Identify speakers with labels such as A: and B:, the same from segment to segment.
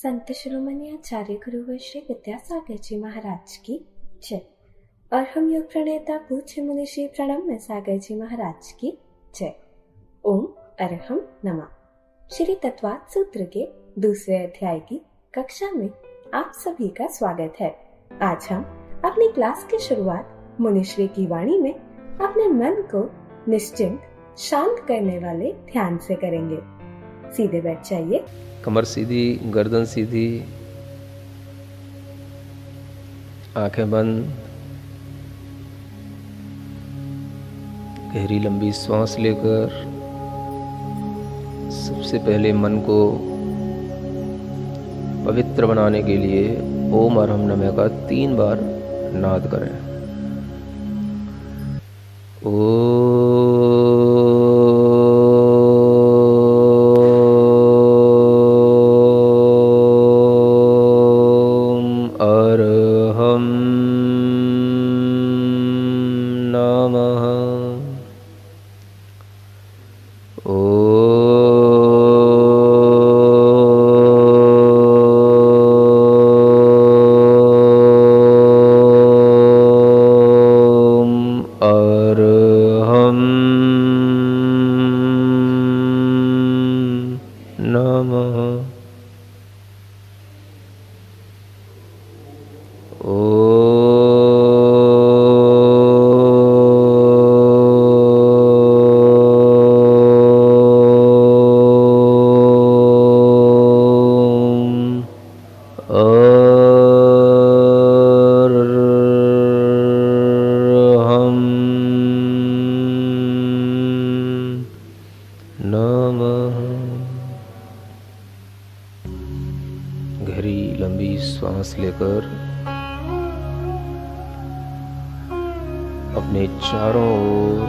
A: संत शिरोमणि आचार्य गुरुवर श्री विद्यासागर जी महाराज की जय। और हम योग प्रणेता पूज्य मुनि श्री प्रणम्य सागर जी महाराज की जय। ओम अरहम नमः। श्री तत्वात् सूत्र के दूसरे अध्याय की कक्षा में आप सभी का स्वागत है। आज हम अपनी क्लास की शुरुआत मुनिश्री की वाणी में अपने मन को निश्चिंत शांत करने वाले ध्यान से करेंगे। सीधे बैठ जाइए,
B: कमर सीधी, गर्दन सीधी, आंखें बंद, गहरी लंबी सांस लेकर सबसे पहले मन को पवित्र बनाने के लिए ओम अरहम नमः का 3 बार नाद करें। गहरी लंबी सांस लेकर अपने चारों ओर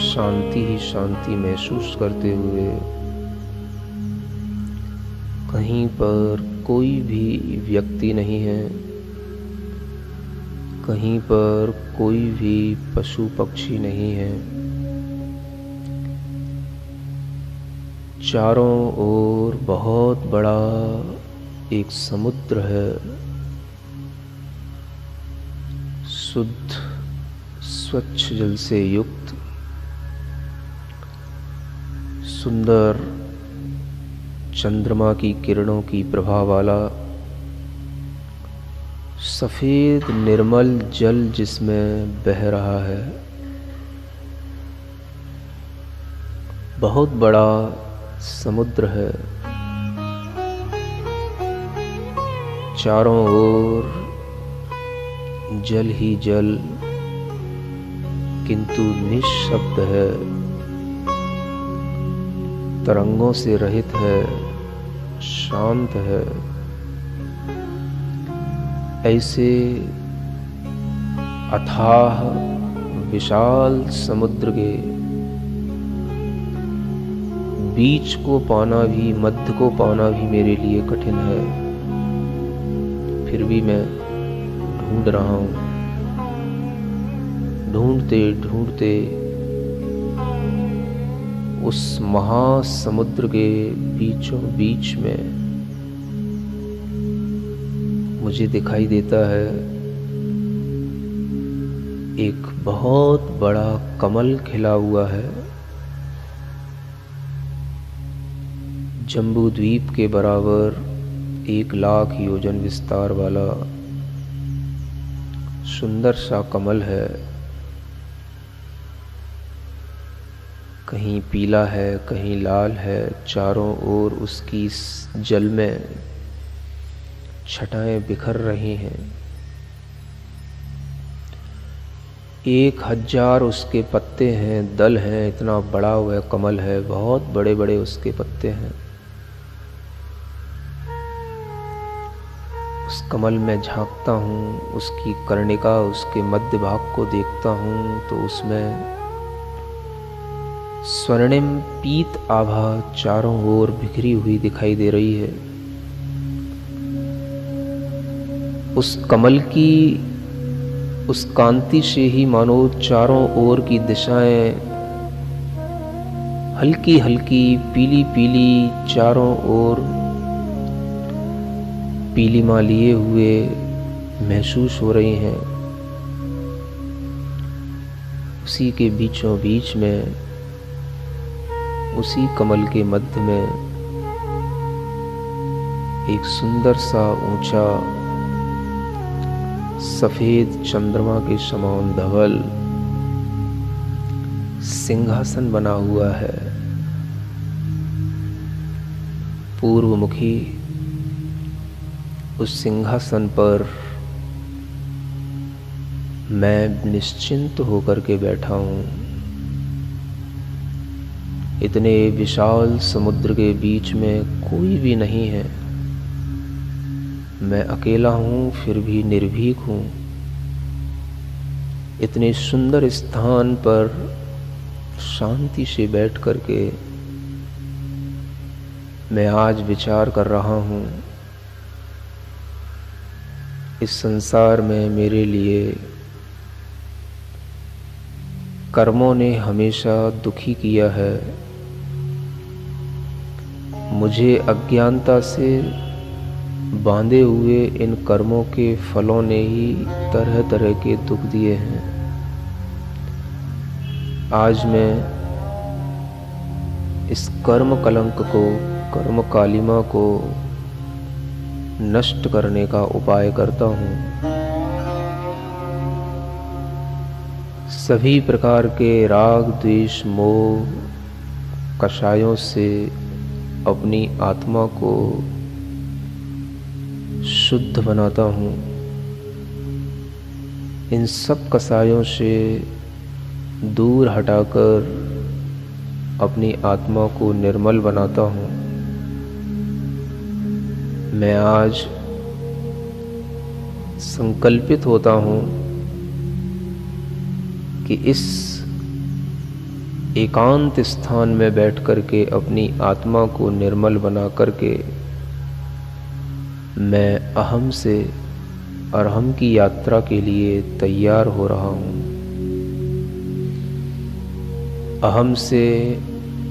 B: शांति ही शांति महसूस करते हुए कहीं पर कोई भी व्यक्ति नहीं है, कहीं पर कोई भी पशु पक्षी नहीं है। चारों ओर बहुत बड़ा एक समुद्र है, शुद्ध स्वच्छ जल से युक्त, सुंदर चंद्रमा की किरणों की प्रभा वाला सफेद निर्मल जल जिसमें बह रहा है। बहुत बड़ा समुद्र है, चारों ओर जल ही जल, किंतु निःशब्द है, तरंगों से रहित है, शांत है। ऐसे अथाह विशाल समुद्र के बीच को पाना भी, मध्य को पाना भी मेरे लिए कठिन है। फिर भी मैं ढूंढ रहा हूं। ढूंढते ढूंढते उस महासमुद्र के बीचों बीच में मुझे दिखाई देता है एक बहुत बड़ा कमल खिला हुआ है। जम्बू द्वीप के बराबर 1,00,000 योजन विस्तार वाला सुंदर सा कमल है। कहीं पीला है, कहीं लाल है। चारों ओर उसकी जल में छटाएं बिखर रही हैं। 1000 उसके पत्ते हैं, दल हैं। इतना बड़ा हुआ कमल है, बहुत बड़े बड़े उसके पत्ते हैं। उस कमल में झांकता हूँ, उसकी कर्णिका, उसके मध्य भाग को देखता हूँ तो उसमें स्वर्णिम पीत आभा चारों ओर बिखरी हुई दिखाई दे रही है। उस कमल की उस कांति से ही मानो चारों ओर की दिशाएं हल्की हल्की पीली पीली चारों ओर पीलिमा लिए हुए महसूस हो रही हैं। उसी के बीचों बीच में, उसी कमल के मध्य में एक सुंदर सा ऊंचा सफेद चंद्रमा के समान धवल सिंहासन बना हुआ है। पूर्वमुखी उस सिंहासन पर मैं निश्चिंत होकर के बैठा हूँ। इतने विशाल समुद्र के बीच में कोई भी नहीं है। मैं अकेला हूँ, फिर भी निर्भीक हूँ। इतने सुंदर स्थान पर शांति से बैठ करके मैं आज विचार कर रहा हूँ, इस संसार में मेरे लिए कर्मों ने हमेशा दुखी किया है। मुझे अज्ञानता से बांधे हुए इन कर्मों के फलों ने ही तरह तरह के दुख दिए हैं। आज मैं इस कर्म कलंक को, कर्म कालिमा को नष्ट करने का उपाय करता हूँ। सभी प्रकार के राग द्वेष मोह कषायों से अपनी आत्मा को शुद्ध बनाता हूँ। इन सब कषायों से दूर हटाकर अपनी आत्मा को निर्मल बनाता हूँ। मैं आज संकल्पित होता हूँ कि इस एकांत स्थान में बैठ करके अपनी आत्मा को निर्मल बना करके मैं अहम से अरहम की यात्रा के लिए तैयार हो रहा हूँ। अहम से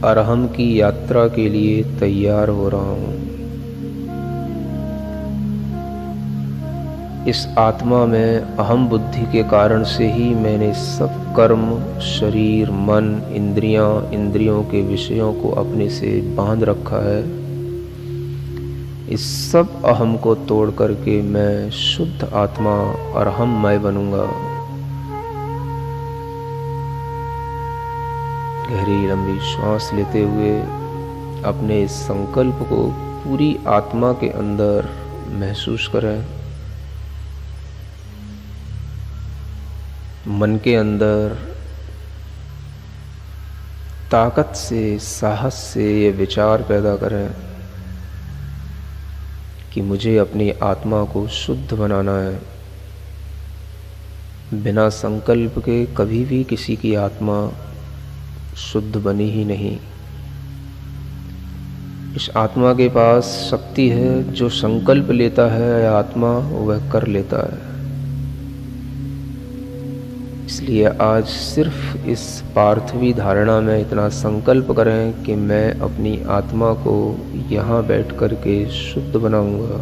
B: अरहम की यात्रा के लिए तैयार हो रहा हूँ। इस आत्मा में अहम बुद्धि के कारण से ही मैंने सब कर्म, शरीर, मन, इंद्रियों के विषयों को अपने से बांध रखा है। इस सब अहम को तोड़ करके मैं शुद्ध आत्मा अरहममय बनूंगा। गहरी लंबी श्वास लेते हुए अपने इस संकल्प को पूरी आत्मा के अंदर महसूस करें। मन के अंदर ताकत से, साहस से ये विचार पैदा करें कि मुझे अपनी आत्मा को शुद्ध बनाना है। बिना संकल्प के कभी भी किसी की आत्मा शुद्ध बनी ही नहीं। इस आत्मा के पास शक्ति है, जो संकल्प लेता है आत्मा वह कर लेता है। इसलिए आज सिर्फ इस पार्थिवी धारणा में इतना संकल्प करें कि मैं अपनी आत्मा को यहाँ बैठ कर के शुद्ध बनाऊंगा।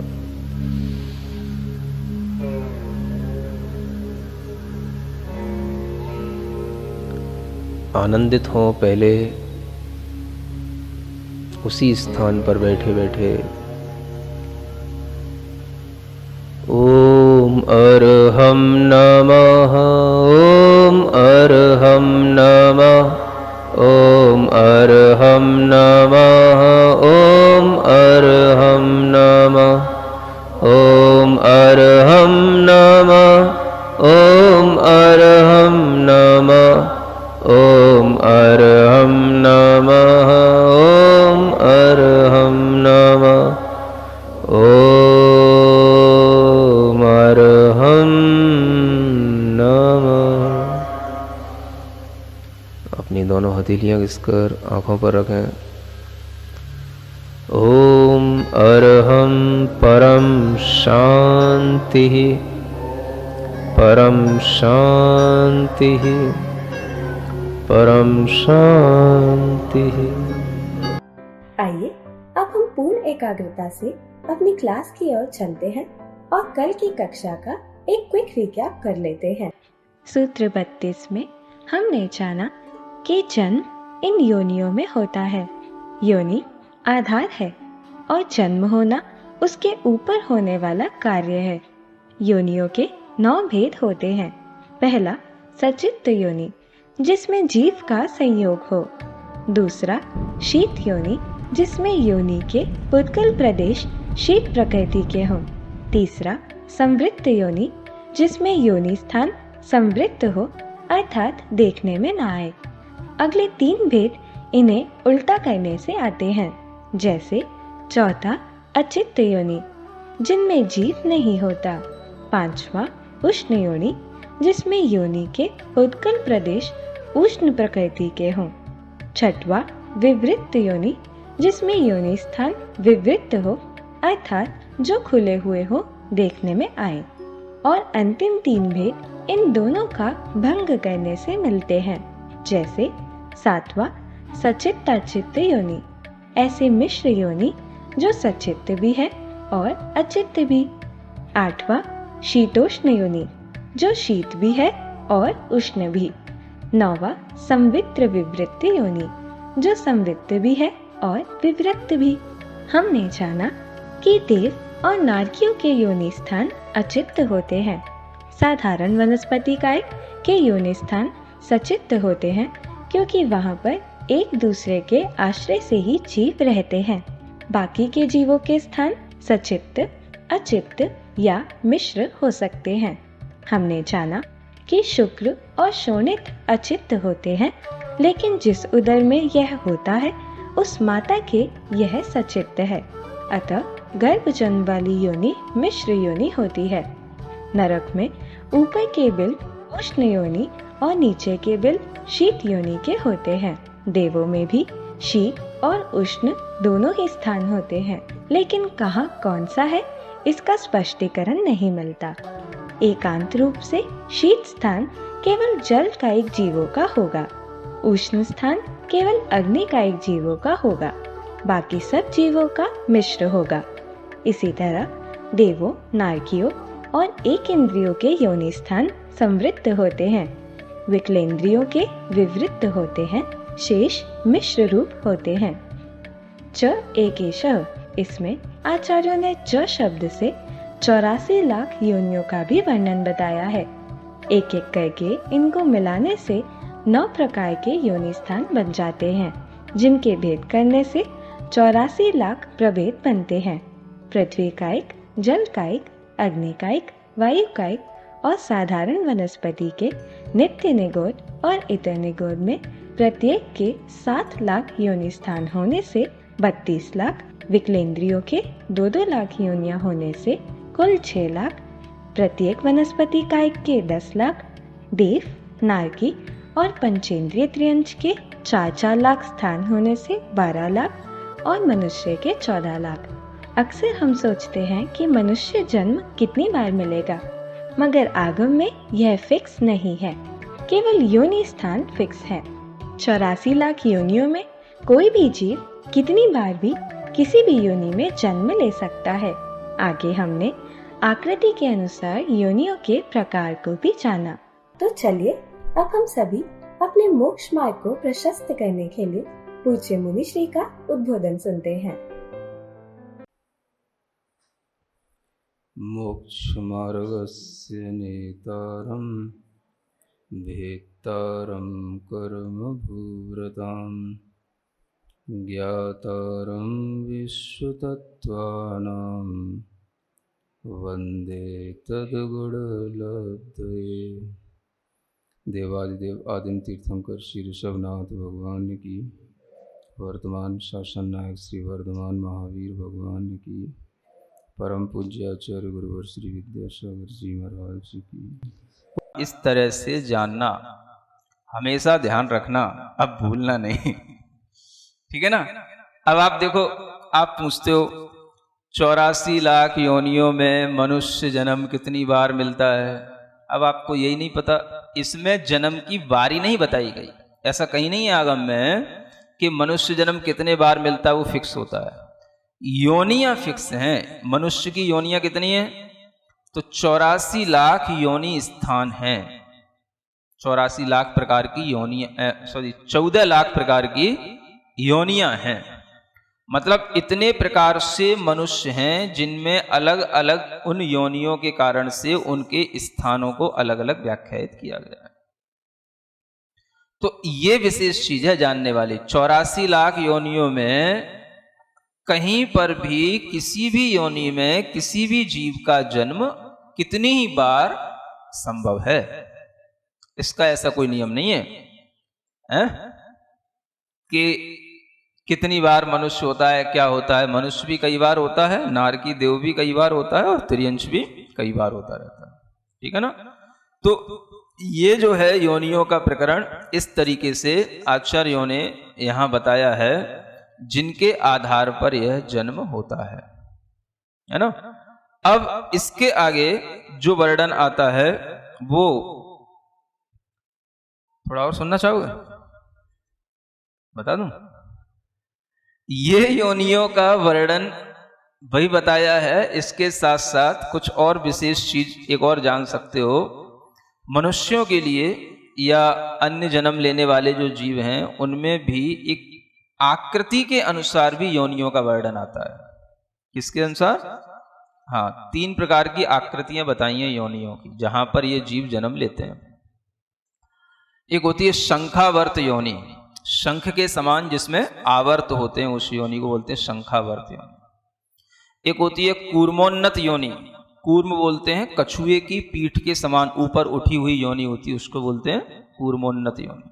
B: आनंदित हों पहले उसी स्थान पर बैठे बैठे। ओम अरहम नमः, ओम अरहम नमः, ओम अरहम नमः, ओम अरहम नमः, ओम अरहम नमः, ओम अरहम नमः, ओम अरहम नमः, ओम अरहम नमः, ओम अरहम नमः। अपनी दोनों हथेलियां घिसकर आंखों पर रखें। ओम अरहम परम शांति, परम शांति। परम शांति।
A: आइए अब हम पूर्ण एकाग्रता से अपनी क्लास की ओर चलते हैं और कल की कक्षा का एक क्विक रिकैप कर लेते हैं।
C: सूत्र 32 में हमने जाना कि जन्म इन योनियों में होता है। योनि आधार है और जन्म होना उसके ऊपर होने वाला कार्य है। योनियों के 9 भेद होते हैं। पहला सचित्त योनि, जिसमें जीव का संयोग हो। दूसरा शीत योनि, जिसमें योनि के पुद्गल प्रदेश शीत प्रकृति के हों। तीसरा संवृत्त योनि, जिसमें योनि स्थान संवृत्त हो अर्थात देखने में ना आए। अगले 3 भेद इन्हें उल्टा करने से आते हैं, जैसे चौथा अचित्त योनि, जिनमें जीव नहीं होता। 5वां उष्ण योनि, जिसमें योनि के उद्गल प्रदेश उष्ण प्रकृति के हों। 6वां विवृत्त योनि, जिसमें योनि स्थान विवृत्त हो अर्थात जो खुले हुए हो देखने में आए। और अंतिम 3 भेद इन दोनों का भंग करने से मिलते हैं, जैसे 7वां सचित्ताचित्त योनि, ऐसे मिश्र योनि जो सचित्त भी है और अचित्त भी। 8वां शीतोष्ण योनि, जो शीत भी है और उष्ण भी। 9वां संवित्र विवृत्त योनि, जो संवित्त भी है और विवृत्त भी। हमने जाना कि देव और नारकियों के योनि स्थान अचित्त होते हैं। साधारण वनस्पति काय के योनि स्थान सचित्त होते हैं, क्योंकि वहाँ पर एक दूसरे के आश्रय से ही जीव रहते हैं। बाकी के जीवों के स्थान सचित्त, अचित्त या मिश्र हो सकते हैं। हमने जाना कि शुक्र और शोणित अचित्त होते हैं, लेकिन जिस उदर में यह होता है उस माता के यह सचित्त है। अतः गर्भ जन्म वाली योनि मिश्र योनि होती है। नरक में ऊपर के बिल उष्ण योनि और नीचे के बिल शीत योनि के होते हैं। देवों में भी शीत और उष्ण दोनों ही स्थान होते हैं, लेकिन कहाँ कौन सा है इसका स्पष्टीकरण नहीं मिलता। एकांत रूप से शीत स्थान केवल जल कायिक जीवों का होगा, उष्ण स्थान केवल अग्नि कायिक जीवों का होगा, बाकी सब जीवों का मिश्र होगा। इसी तरह देवों, नारकियों और एक इंद्रियों के योनि स्थान संवृत्त होते हैं, विकलेंद्रियों के विवृत्त होते हैं, शेष मिश्र रूप होते हैं। च एकेशः, इसमें आचार्यों ने च शब्द से 84 लाख योनियों का भी वर्णन बताया है। एक एक करके इनको मिलाने से 9 प्रकार के योनि स्थान बन जाते हैं, जिनके भेद करने से 84 लाख प्रभेद बनते हैं। पृथ्वी कायिक, जल कायिक, अग्नि कायिक, वायु कायिक और साधारण वनस्पति के नित्य निगोद और इतर निगोद में प्रत्येक के 7 लाख योनि स्थान होने से 32 लाख, विकलेंद्रियों के 2-2 लाख योनियां होने से कुल 6 लाख, प्रत्येक वनस्पति कायिक के 10 लाख, देव, नारकी और पंचेंद्रिय त्रियंच के 4-4 लाख स्थान होने से 12 लाख और मनुष्य के 14 लाख। अक्सर हम सोचते हैं कि मनुष्य जन्म कितनी बार मिलेगा, मगर आगम में यह फिक्स नहीं है, केवल योनि स्थान फिक्स है। 84 लाख योनियों में कोई भी जीव कितनी बार भी किसी भी योनि में जन्म ले सकता है। आगे हमने आकृति के अनुसार योनियों के प्रकार को भी जाना।
A: तो चलिए अब हम सभी अपने मोक्ष मार्ग को प्रशस्त करने के लिए पूज्य मुनि श्री का उद्बोधन सुनते हैं।
B: मोक्ष मार्गस्य नेतारं भेत्तारं कर्म भूरतां ज्ञातारं विश्वतत्त्वानां वंदे तद्गुणलब्धये। देवादिदेव आदिम तीर्थंकर श्री ऋषभनाथ भगवान की, वर्तमान शासन नायक श्री वर्धमान महावीर भगवान की, परम पूज्य आचार्य गुरुवर श्री विद्यासागर जी महाराज की।
D: इस तरह से जानना, हमेशा ध्यान रखना, अब भूलना नहीं। ठीक है ना। अब आप देखो, आप पूछते हो 84 लाख योनियों में मनुष्य जन्म कितनी बार मिलता है। अब आपको यही नहीं पता, इसमें जन्म की बारी नहीं बताई गई, ऐसा कहीं नहीं है आगम में कि मनुष्य जन्म कितने बार मिलता है वो फिक्स होता है। योनियां फिक्स हैं। मनुष्य की योनियां कितनी हैं? तो 84 लाख योनि स्थान हैं। 84 लाख प्रकार की योनियां, 14 लाख प्रकार की योनियां हैं। मतलब इतने प्रकार से मनुष्य हैं जिनमें अलग अलग उन योनियों के कारण से उनके स्थानों को अलग अलग व्याख्यायित किया गया है। तो ये विशेष चीज है जानने वाली। 84 लाख योनियों में कहीं पर भी किसी भी योनि में किसी भी जीव का जन्म कितनी ही बार संभव है, इसका ऐसा कोई नियम नहीं है, कि कितनी बार मनुष्य होता है, क्या होता है। मनुष्य भी कई बार होता है, नारकी देव भी कई बार होता है और त्रियंश भी कई बार होता रहता है। ठीक है ना। तो ये जो है योनियों का प्रकरण इस तरीके से आचार्यों ने यहां बताया है, जिनके आधार पर यह जन्म होता है ना। अब इसके आगे जो वर्णन आता है वो थोड़ा और सुनना चाहोगे? बता दूं? ये योनियों का वर्णन वही बताया है, इसके साथ साथ कुछ और विशेष चीज एक और जान सकते हो। मनुष्यों के लिए या अन्य जन्म लेने वाले जो जीव हैं उनमें भी एक आकृति के अनुसार भी योनियों का वर्णन आता है। किसके अनुसार? हाँ, 3 प्रकार की आकृतियां बताई हैं योनियों की, जहां पर ये जीव जन्म लेते हैं। एक होती है शंखावर्त योनि, शंख के समान जिसमें आवर्त होते हैं, उस योनि को बोलते हैं शंखावर्त योनि। एक होती है कूर्मोन्नत योनि, कूर्म बोलते हैं कछुए की पीठ के समान ऊपर उठी हुई योनि होती है, उसको बोलते हैं कूर्मोन्नत योनि।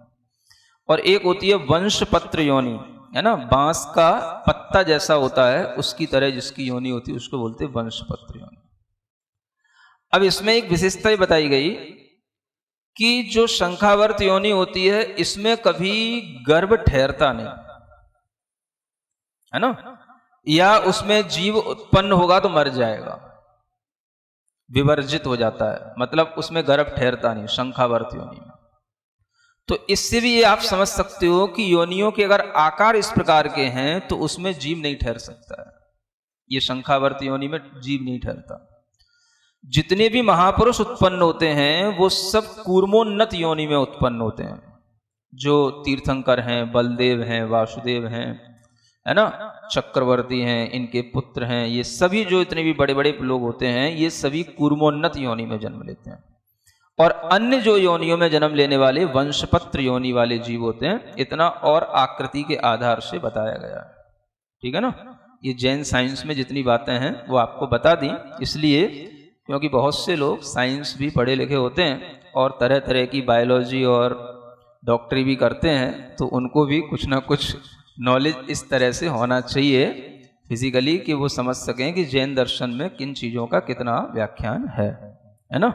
D: और एक होती है वंशपत्र योनि, है ना, बांस का पत्ता जैसा होता है उसकी तरह जिसकी योनि होती है उसको बोलते हैं वंशपत्र योनि। अब इसमें एक विशेषता बताई गई कि जो शंखावर्त योनि होती है इसमें कभी गर्भ ठहरता नहीं, है ना, या उसमें जीव उत्पन्न होगा तो मर जाएगा, विवर्जित हो जाता है, मतलब उसमें गर्भ ठहरता नहीं शंखावर्त योनि में। तो इससे भी ये आप समझ सकते हो कि योनियों के अगर आकार इस प्रकार के हैं तो उसमें जीव नहीं ठहर सकता है। ये शंखावर्त योनि में जीव नहीं ठहरता। जितने भी महापुरुष उत्पन्न होते हैं वो सब कूर्मोन्नत योनि में उत्पन्न होते हैं। जो तीर्थंकर हैं, बलदेव हैं, वासुदेव हैं, है ना, चक्रवर्ती हैं, इनके पुत्र हैं, ये सभी जो इतने भी बड़े बड़े लोग होते हैं ये सभी कूर्मोन्नत योनि में जन्म लेते हैं। और अन्य जो योनियों में जन्म लेने वाले वंशपत्र योनि वाले जीव होते हैं, इतना और आकृति के आधार से बताया गया है। ठीक है ना। ये जैन साइंस में जितनी बातें हैं वो आपको बता दी, इसलिए क्योंकि बहुत से लोग साइंस भी पढ़े लिखे होते हैं और तरह तरह की बायोलॉजी और डॉक्टरी भी करते हैं, तो उनको भी कुछ ना कुछ नॉलेज इस तरह से होना चाहिए फिजिकली कि वो समझ सकें कि जैन दर्शन में किन चीज़ों का कितना व्याख्यान है ना।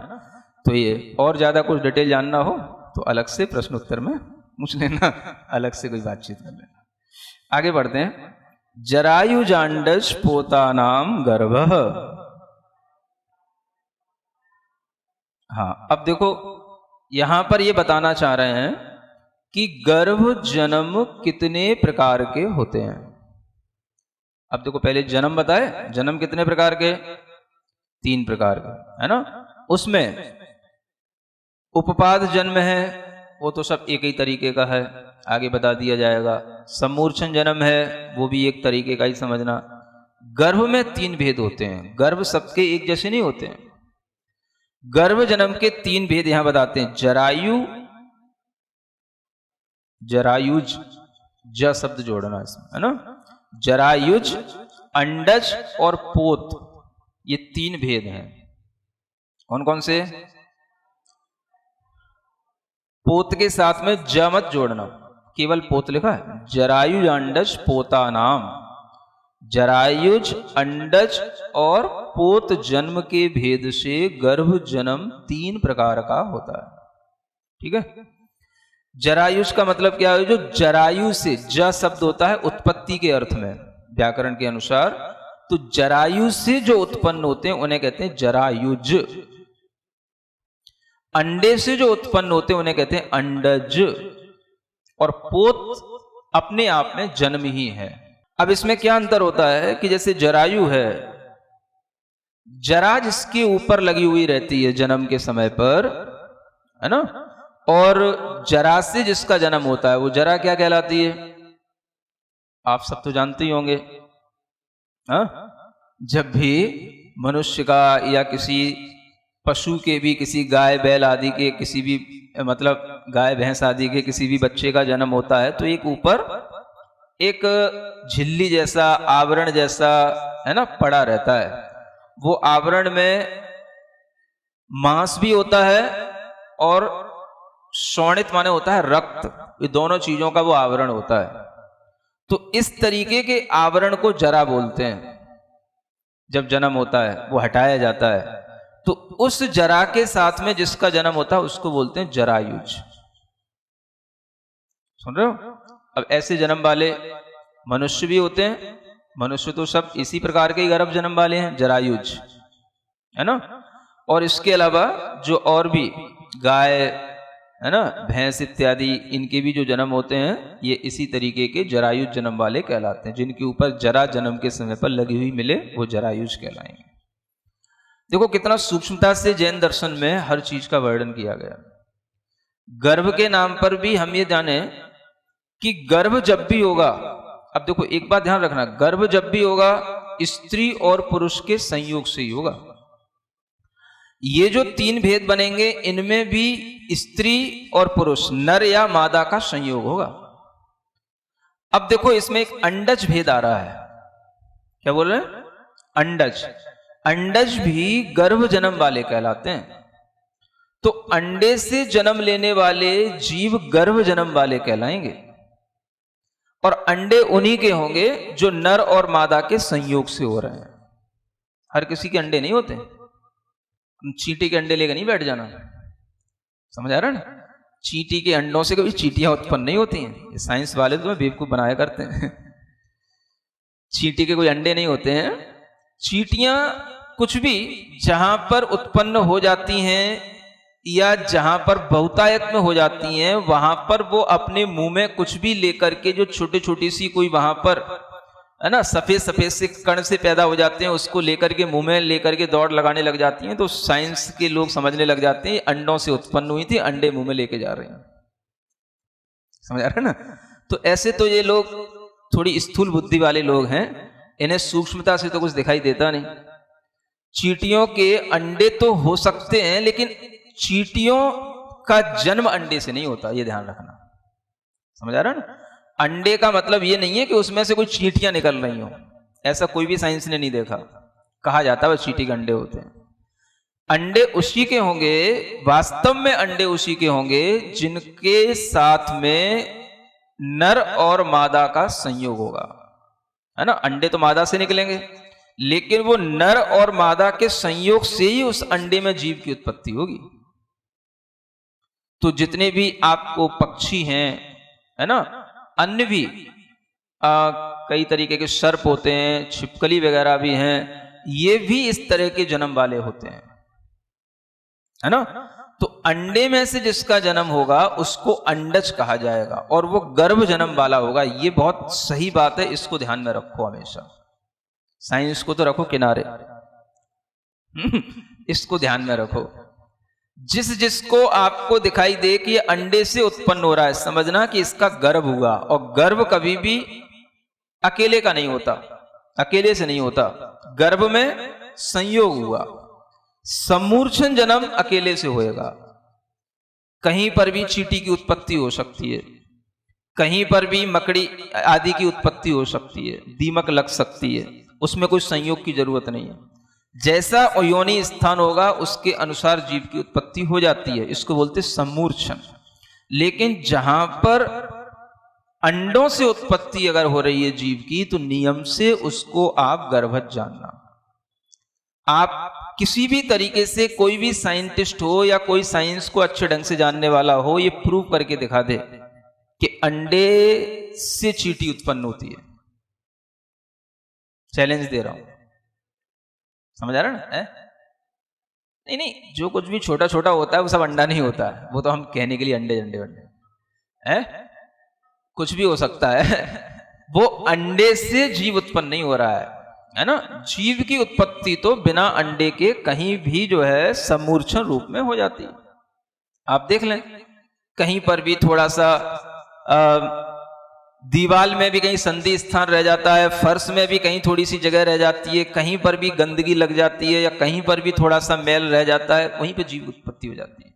D: तो ये और ज़्यादा कुछ डिटेल जानना हो तो अलग से प्रश्न उत्तर में पूछ लेना, अलग से कोई बातचीत कर लेना। आगे बढ़ते हैं। जरायु जांडज पोतानाम गर्भ। हाँ, अब देखो यहां पर ये बताना चाह रहे हैं कि गर्भ जन्म कितने प्रकार के होते हैं। अब देखो पहले जन्म बताए, जन्म कितने प्रकार के? 3 प्रकार के, है ना। उसमें उपपाद जन्म है, वो तो सब एक ही तरीके का है, आगे बता दिया जाएगा। सम्मूर्छन जन्म है, वो भी एक तरीके का ही समझना। गर्भ में 3 भेद होते हैं, गर्भ सबके एक जैसे नहीं होते हैं। गर्भ जन्म के 3 भेद यहां बताते हैं। जरायु, जरायुज, ज शब्द जोड़ना इसमें, है ना। जरायुज, अंडज और पोत, ये 3 भेद हैं। कौन कौन से? पोत के साथ में ज मत जोड़ना, केवल पोत लिखा है। जरायुज अंडज पोता नाम। जरायुज, अंडज और पोत जन्म के भेद से गर्भ जन्म 3 प्रकार का होता है। ठीक है। जरायुज का मतलब क्या है? जो जरायु से, ज शब्द होता है उत्पत्ति के अर्थ में व्याकरण के अनुसार, तो जरायु से जो उत्पन्न होते हैं उन्हें कहते हैं जरायुज। अंडे से जो उत्पन्न होते हैं उन्हें कहते हैं अंडज। और पोत अपने आप में जन्म ही है। अब इसमें क्या अंतर होता है कि जैसे जरायु है, जरा जिसके ऊपर लगी हुई रहती है जन्म के समय पर, है ना, और जरा से जिसका जन्म होता है वो जरा क्या कहलाती है? आप सब तो जानते ही होंगे। हाँ, जब भी मनुष्य का या किसी पशु के भी, किसी गाय बैल आदि के, किसी भी मतलब गाय भैंस आदि के किसी भी बच्चे का जन्म होता है तो एक ऊपर एक झिल्ली जैसा, आवरण जैसा, है ना, पड़ा रहता है। वो आवरण में मांस भी होता है और शोणित माने होता है रक्त, ये दोनों चीजों का वो आवरण होता है। तो इस तरीके के आवरण को जरा बोलते हैं। जब जन्म होता है वो हटाया जाता है, तो उस जरा के साथ में जिसका जन्म होता है उसको बोलते हैं जरायुज। सुन रहे हो? अब ऐसे जन्म वाले मनुष्य भी होते हैं। मनुष्य तो सब इसी प्रकार के ही गर्भ जन्म वाले हैं, जरायुज, है ना। और इसके अलावा जो और भी गाय, है ना, भैंस इत्यादि, इनके भी जो जन्म होते हैं ये इसी तरीके के जरायुज जन्म वाले कहलाते हैं। जिनके ऊपर जरा जन्म के समय पर लगी हुई मिले वो जरायुज कहलाएंगे। देखो कितना सूक्ष्मता से जैन दर्शन में हर चीज का वर्णन किया गया। गर्भ के नाम पर भी हम ये जाने कि गर्भ जब भी होगा, अब देखो एक बात ध्यान रखना, गर्भ जब भी होगा स्त्री और पुरुष के संयोग से ही होगा। ये जो तीन भेद बनेंगे इनमें भी स्त्री और पुरुष, नर या मादा का संयोग होगा। अब देखो इसमें एक अंडज भेद आ रहा है। क्या बोल रहे हैं? अंडज। अंडज भी गर्भ जन्म वाले कहलाते हैं। तो अंडे से जन्म लेने वाले जीव गर्भ जन्म वाले कहलाएंगे। और अंडे उन्हीं के होंगे जो नर और मादा के संयोग से हो रहे हैं। हर किसी के अंडे नहीं होते। चींटी के अंडे लेकर नहीं बैठ जाना, समझ आ रहा है ना। चींटी के अंडों से कभी चींटियां उत्पन्न नहीं होती हैं। साइंस वाले तो बेवकूफ बनाया करते हैं। चींटी के कोई अंडे नहीं होते हैं। चींटियां कुछ भी जहां पर उत्पन्न हो जाती हैं या जहां पर बहुतायत में हो जाती हैं, वहां पर वो अपने मुंह में कुछ भी लेकर के, जो छोटी छोटी सी कोई वहां पर, है ना, सफेद सफेद से कण से पैदा हो जाते हैं, उसको लेकर के मुंह में लेकर के दौड़ लगाने लग जाती हैं। तो साइंस के लोग समझने लग जाते हैं अंडों से उत्पन्न हुई थी, अंडे मुंह में लेके जा रहे हैं। समझ आ रहा है ना। तो ऐसे तो ये लोग थोड़ी स्थूल बुद्धि वाले लोग हैं, इन्हें सूक्ष्मता से तो कुछ दिखाई देता नहीं। चींटियों के अंडे तो हो सकते हैं, लेकिन चींटियों का जन्म अंडे से नहीं होता, ये ध्यान रखना। समझ आ रहा है ना। अंडे का मतलब ये नहीं है कि उसमें से कोई चींटियां निकल रही हो, ऐसा कोई भी साइंस ने नहीं देखा। कहा जाता है चींटी के अंडे होते हैं। अंडे उसी के होंगे, वास्तव में अंडे उसी के होंगे जिनके साथ में नर और मादा का संयोग होगा, है ना। अंडे तो मादा से निकलेंगे, लेकिन वो नर और मादा के संयोग से ही उस अंडे में जीव की उत्पत्ति होगी। तो जितने भी आपको पक्षी हैं, है ना, अन्य भी कई तरीके के सर्प होते हैं, छिपकली वगैरह भी हैं, ये भी इस तरह के जन्म वाले होते हैं, है ना। तो अंडे में से जिसका जन्म होगा उसको अंडज कहा जाएगा और वो गर्भ जन्म वाला होगा। ये बहुत सही बात है, इसको ध्यान में रखो हमेशा। साइंस को तो रखो किनारे, इसको ध्यान में रखो। जिसको आपको दिखाई दे कि ये अंडे से उत्पन्न हो रहा है, समझना कि इसका गर्भ हुआ। और गर्भ कभी भी अकेले का नहीं होता, अकेले से नहीं होता, गर्भ में संयोग हुआ। समूर्छन जन्म अकेले से होएगा। कहीं पर भी चींटी की उत्पत्ति हो सकती है, कहीं पर भी मकड़ी आदि की उत्पत्ति हो सकती है, दीमक लग सकती है, उसमें कोई संयोग की जरूरत नहीं है। जैसा योनि स्थान होगा उसके अनुसार जीव की उत्पत्ति हो जाती है, इसको बोलते समूर्छन। लेकिन जहां पर अंडों से उत्पत्ति अगर हो रही है जीव की, तो नियम से उसको आप गर्भज जानना। आप किसी भी तरीके से, कोई भी साइंटिस्ट हो या कोई साइंस को अच्छे ढंग से जानने वाला हो, ये प्रूव करके दिखा दे कि अंडे से चींटी उत्पन्न होती है। चैलेंज दे रहा हूं, समझ आ रहा है ना। नहीं नहीं, जो कुछ भी छोटा छोटा होता है वो सब अंडा नहीं होता है, वो तो हम कहने के लिए अंडे अंडे अंडे है। कुछ भी हो सकता है। वो अंडे से जीव उत्पन्न नहीं हो रहा है ना। जीव की उत्पत्ति तो बिना अंडे के कहीं भी जो है समूर्छन रूप में हो जाती है। आप देख लें, कहीं पर भी थोड़ा सा दीवाल में भी कहीं संधि स्थान रह जाता है, फर्श में भी कहीं थोड़ी सी जगह रह जाती है, कहीं पर भी गंदगी लग जाती है या कहीं पर भी थोड़ा सा मैल रह जाता है, वहीं पे जीव उत्पत्ति हो जाती है,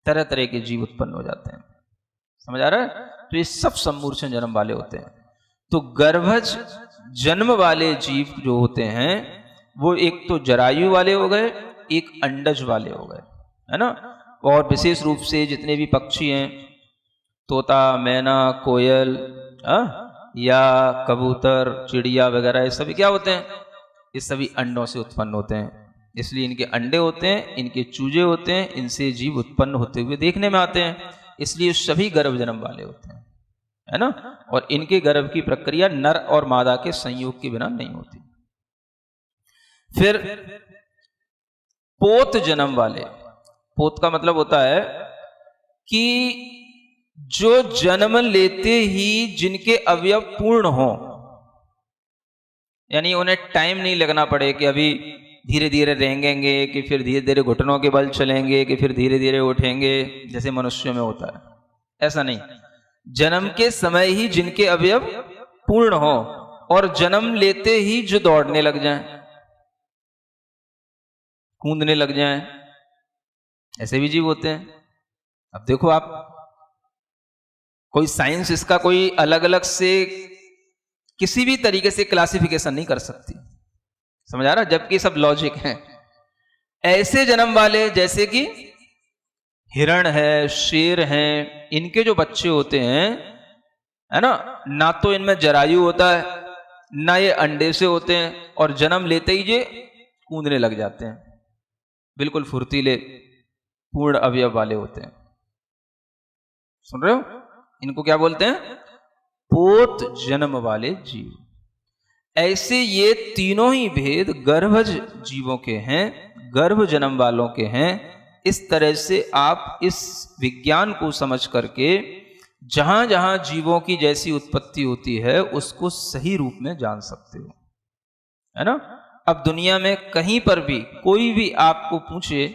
D: तरह तरह के जीव उत्पन्न हो जाते हैं। समझ आ रहा है? तो ये सब सम्मूर्छन जन्म वाले होते हैं। तो गर्भज जन्म वाले जीव जो होते हैं वो एक तो जरायु वाले हो गए, एक अंडज वाले हो गए, है ना। और विशेष रूप से जितने भी पक्षी हैं, तोता, मैना, कोयल या कबूतर, चिड़िया वगैरह, ये सभी क्या होते हैं? ये सभी अंडों से उत्पन्न होते हैं। इसलिए इनके अंडे होते हैं, इनके चूजे होते हैं, इनसे जीव उत्पन्न होते हुए देखने में आते हैं। इसलिए सभी गर्भ जन्म वाले होते हैं, है ना। और इनके गर्भ की प्रक्रिया नर और मादा के संयोग के बिना नहीं होती। फिर पोत जन्म वाले। पोत का मतलब होता है कि जो जन्म लेते ही जिनके अवयव पूर्ण हो, यानी उन्हें टाइम नहीं लगना पड़े कि अभी धीरे धीरे रेंगेंगे, कि फिर धीरे धीरे घुटनों के बल चलेंगे, कि फिर धीरे धीरे उठेंगे, जैसे मनुष्यों में होता है। ऐसा नहीं, जन्म के समय ही जिनके अवयव पूर्ण हो और जन्म लेते ही जो दौड़ने लग जाएं, कूदने लग जाएं, ऐसे भी जीव होते हैं। अब देखो आप, कोई साइंस इसका कोई अलग अलग से किसी भी तरीके से क्लासिफिकेशन नहीं कर सकती। समझ आ रहा? जबकि सब लॉजिक है। ऐसे जन्म वाले जैसे कि हिरण है, शेर है, इनके जो बच्चे होते हैं, है ना तो इनमें जरायु होता है, ना ये अंडे से होते हैं, और जन्म लेते ही ये कूदने लग जाते हैं, बिल्कुल फुर्तीले पूर्ण अवयव वाले होते हैं। सुन रहे हो? इनको क्या बोलते हैं? पोत जन्म वाले जीव। ऐसे ये तीनों ही भेद गर्भज जीवों के हैं, गर्भ जन्म वालों के हैं। इस तरह से आप इस विज्ञान को समझ करके जहां जहां जीवों की जैसी उत्पत्ति होती है उसको सही रूप में जान सकते हो, है ना। अब दुनिया में कहीं पर भी कोई भी आपको पूछे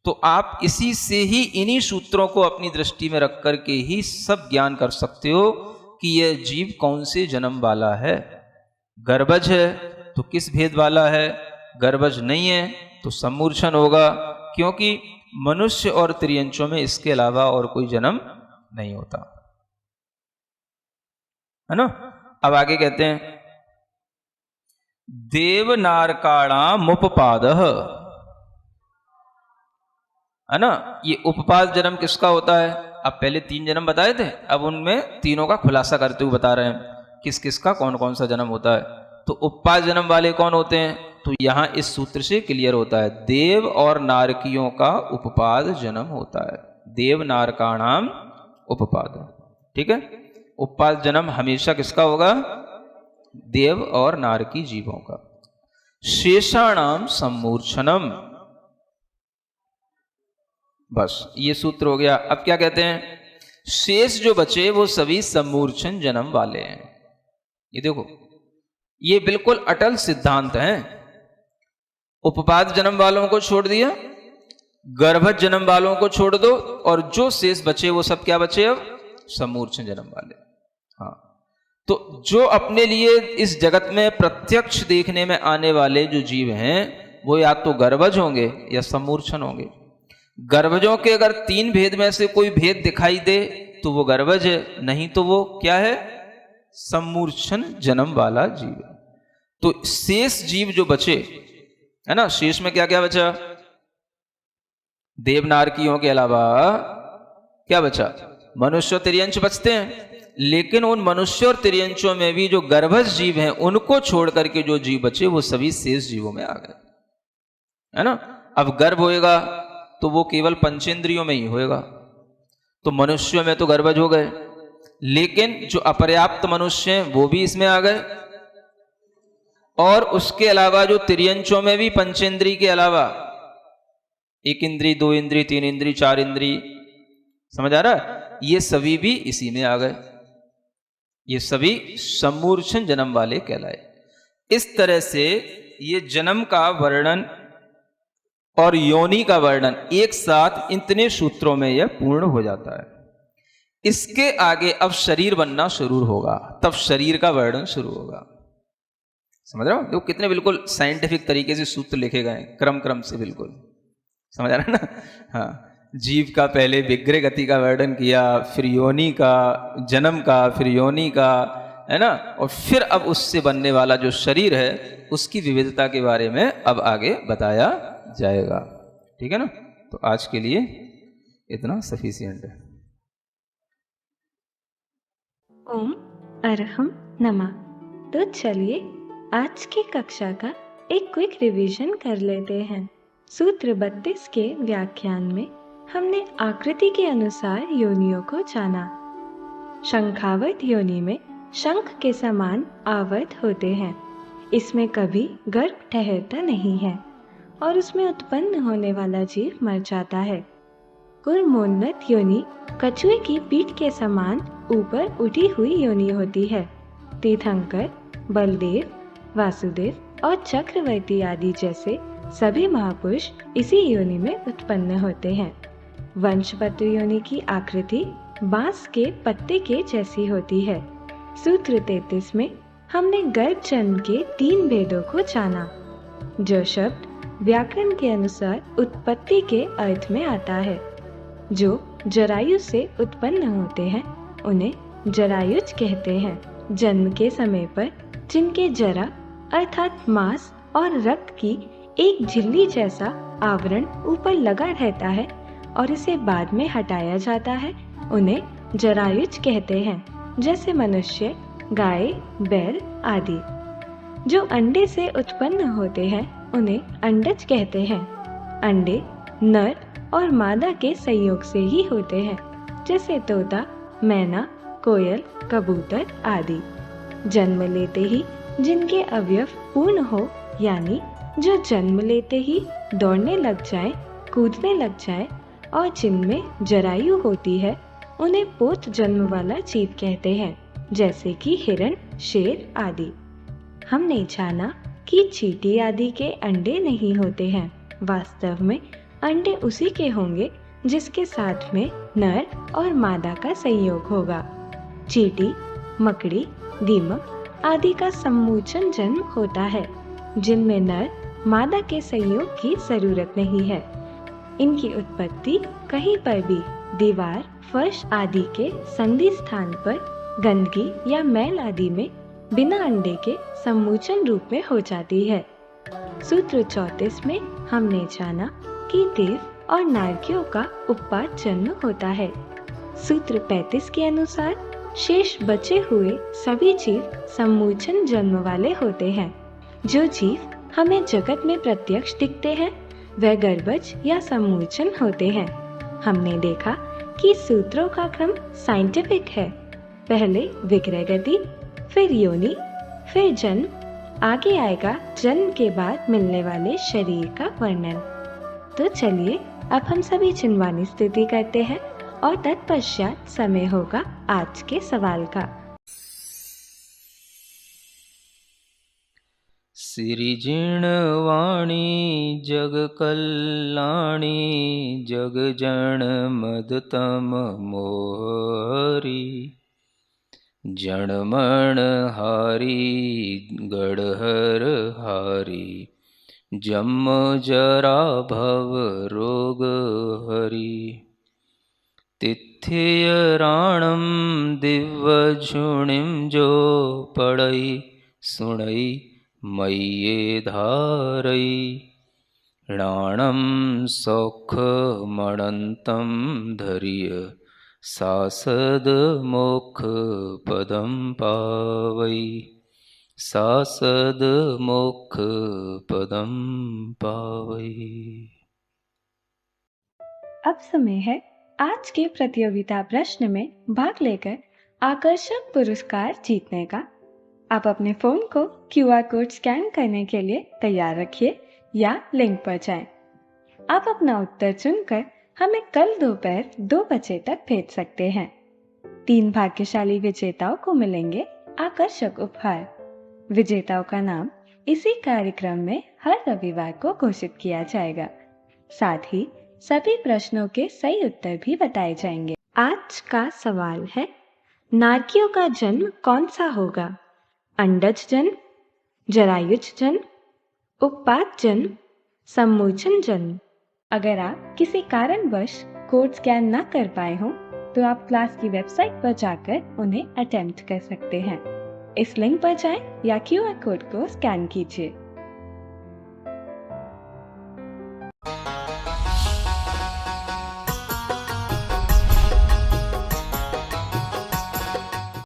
D: तो आप इसी से ही, इन्हीं सूत्रों को अपनी दृष्टि में रख करके ही सब ज्ञान कर सकते हो कि यह जीव कौन से जन्म वाला है। गर्भज है तो किस भेद वाला है, गर्भज नहीं है तो सम्मूर्छन होगा, क्योंकि मनुष्य और त्रियंचों में इसके अलावा और कोई जन्म नहीं होता, है ना। अब आगे कहते हैं देवनारकाणाम उपपादः, है ना। ये उपपाद जन्म किसका होता है? अब पहले 3 जन्म बताए थे, अब उनमें तीनों का खुलासा करते हुए बता रहे हैं किस किस का कौन कौन सा जन्म होता है। तो उपपाद जन्म वाले कौन होते हैं? तो यहां इस सूत्र से क्लियर होता है, देव और नारकियों का उपपाद जन्म होता है। देव नारकाणाम उपपाद, ठीक है। उपपाद जन्म हमेशा किसका होगा? देव और नारकी जीवों का। शेषाणाम सम्मूर्छनम, बस ये सूत्र हो गया। अब क्या कहते हैं? शेष जो बचे वो सभी सम्मूर्छन जन्म वाले हैं। ये देखो, ये बिल्कुल अटल सिद्धांत है। उपपाद जन्म वालों को छोड़ दिया, गर्भज जन्म वालों को छोड़ दो, और जो शेष बचे वो सब क्या बचे? अब सम्मूर्छन जन्म वाले। हाँ, तो जो अपने लिए इस जगत में प्रत्यक्ष देखने में आने वाले जो जीव हैं वो या तो गर्भज होंगे या सम्मूर्छन होंगे। गर्भजों के अगर 3 भेद में से कोई भेद दिखाई दे तो वो गर्भज है, नहीं तो वो क्या है? सम्मूर्छन जन्म वाला जीव। तो शेष जीव जो बचे, है ना, शेष में क्या क्या बचा? देवनारकियों के अलावा क्या बचा? मनुष्य और तिर्यंच बचते हैं, लेकिन उन मनुष्य और तिर्यंचों में भी जो गर्भज जीव हैं उनको छोड़ करके जो जीव बचे वो सभी शेष जीवों में आ गए, है ना। अब गर्भ होएगा तो वो केवल पंचेंद्रियों में ही होएगा, तो मनुष्यों में तो गर्भज हो गए, लेकिन जो अपर्याप्त मनुष्य हैं वो भी इसमें आ गए, और उसके अलावा जो तिर्यंचों में भी पंचेंद्री के अलावा 1 इंद्री, 2 इंद्री, 3 इंद्री, 4 इंद्री, समझ आ रहा है, ये सभी भी इसी में आ गए। ये सभी सम्मूर्छन जन्म वाले कहलाए। इस तरह से ये जन्म का वर्णन और योनि का वर्णन एक साथ इतने सूत्रों में यह पूर्ण हो जाता है। इसके आगे अब शरीर बनना शुरू होगा, तब शरीर का वर्णन शुरू होगा। समझ रहे हो? देखो कितने बिल्कुल साइंटिफिक तरीके से सूत्र लिखे गए, क्रम क्रम से, बिल्कुल समझ आ रहा है ना? हाँ, जीव का पहले विग्रह गति का वर्णन किया, फिर योनि का, जन्म का, फिर योनि का, है ना, और फिर अब उससे बनने वाला जो शरीर है उसकी विविधता के बारे में अब आगे बताया जाएगा। ठीक है ना? तो आज के लिए इतना सफिशिएंट है।
C: ओम अरहम नमः। तो चलिए आज की कक्षा का एक क्विक रिवीजन कर लेते हैं। सूत्र 32 के व्याख्यान में हमने आकृति के अनुसार योनियों को जाना। शंखावर्त योनि में शंख के समान आवर्त होते हैं। इसमें कभी गर्भ ठहरता नहीं है और उसमें उत्पन्न होने वाला जीव मर जाता है। कुर्मोन्नत योनि कछुए की पीठ के समान ऊपर उठी हुई योनि होती है। तीर्थंकर, बलदेव, वासुदेव और चक्रवर्ती आदि जैसे सभी महापुरुष इसी योनि में उत्पन्न होते हैं। वंशपत्र योनि की आकृति बांस के पत्ते के जैसी होती है। सूत्र 33 में हमने गर्भ जन्म के 3 भेदों को जाना। जो शब्द व्याकरण के अनुसार उत्पत्ति के अर्थ में आता है। जो जरायु से उत्पन्न होते हैं उन्हें जरायुज कहते हैं। जन्म के समय पर जिनके जरा अर्थात मांस और रक्त की एक झिल्ली जैसा आवरण ऊपर लगा रहता है और इसे बाद में हटाया जाता है, उन्हें जरायुज कहते हैं। जैसे मनुष्य, गाय, बैल आदि। जो अंडे से उत्पन्न होते हैं उन्हें अंडज कहते हैं। अंडे नर और मादा के संयोग से ही होते हैं, जैसे तोता, मैना, कोयल, कबूतर आदि। जन्म लेते ही जिनके अवयव पूर्ण हो, यानी जो जन्म लेते ही दौड़ने लग जाए, कूदने लग जाए और जिनमें जरायु होती है, उन्हें पोत जन्म वाला जीव कहते हैं, जैसे कि हिरण, शेर आदि। हमने जाना कि चींटी आदि के अंडे नहीं होते हैं। वास्तव में अंडे उसी के होंगे जिसके साथ में नर और मादा का संयोग होगा। चींटी, मकड़ी, दीमक आदि का सम्मोचन जन्म होता है, जिनमें नर मादा के संयोग की जरूरत नहीं है। इनकी उत्पत्ति कहीं पर भी दीवार, फर्श आदि के संधि स्थान पर गंदगी या मैल आदि में बिना अंडे के सम्मोचन रूप में हो जाती है। सूत्र 34 में हमने जाना कि देव और नारकियों का उपपात जन्म होता है। सूत्र 35 के अनुसार शेष बचे हुए सभी जीव सम्मोचन जन्म वाले होते हैं। जो जीव हमें जगत में प्रत्यक्ष दिखते हैं वह गर्भज या सम्मोचन होते हैं। हमने देखा कि सूत्रों का क्रम साइंटिफिक है। पहले विग्रह गति, फिर योनि, फिर जन्म, आगे आएगा जन्म के बाद मिलने वाले शरीर का वर्णन। तो चलिए अब हम सभी चिन्वानी स्तुति करते हैं और तत्पश्चात समय होगा आज के सवाल का।
B: सिरिजिणवाणी जग कल्याणी जग जन मदतम मोहरी जनमण हारी गढ़हर हारी जम जरा भव रोग हरि तिथ्य राणम दिव्य झुणिम जो पढ़ई सुणई मय्ये धारई राणम सौख मणंतम धैर्य सासद मोक्ष पदम पावई सासद मोक्ष पदम पावई।
C: अब समय है आज के प्रतियोगिता प्रश्न में भाग लेकर आकर्षक पुरस्कार जीतने का। आप अपने फोन को QR कोड स्कैन करने के लिए तैयार रखिए या लिंक पर जाएं। आप अपना उत्तर चुनकर हमें कल दोपहर 2 बजे तक भेज सकते हैं। 3 भाग्यशाली विजेताओं को मिलेंगे आकर्षक उपहार। विजेताओं का नाम इसी कार्यक्रम में हर रविवार को घोषित किया जाएगा। साथ ही सभी प्रश्नों के सही उत्तर भी बताए जाएंगे। आज का सवाल है, नारकियों का जन्म कौन सा होगा? अंडज जन्म, जरायुज जन्म, उत्पाद जन्म, सम्मोचन जन्म। अगर आप किसी कारणवश कोड स्कैन न कर पाए हों तो आप क्लास की वेबसाइट पर जाकर उन्हें अटेम्प्ट कर सकते हैं। इस लिंक पर जाएं या QR कोड को स्कैन कीजिए।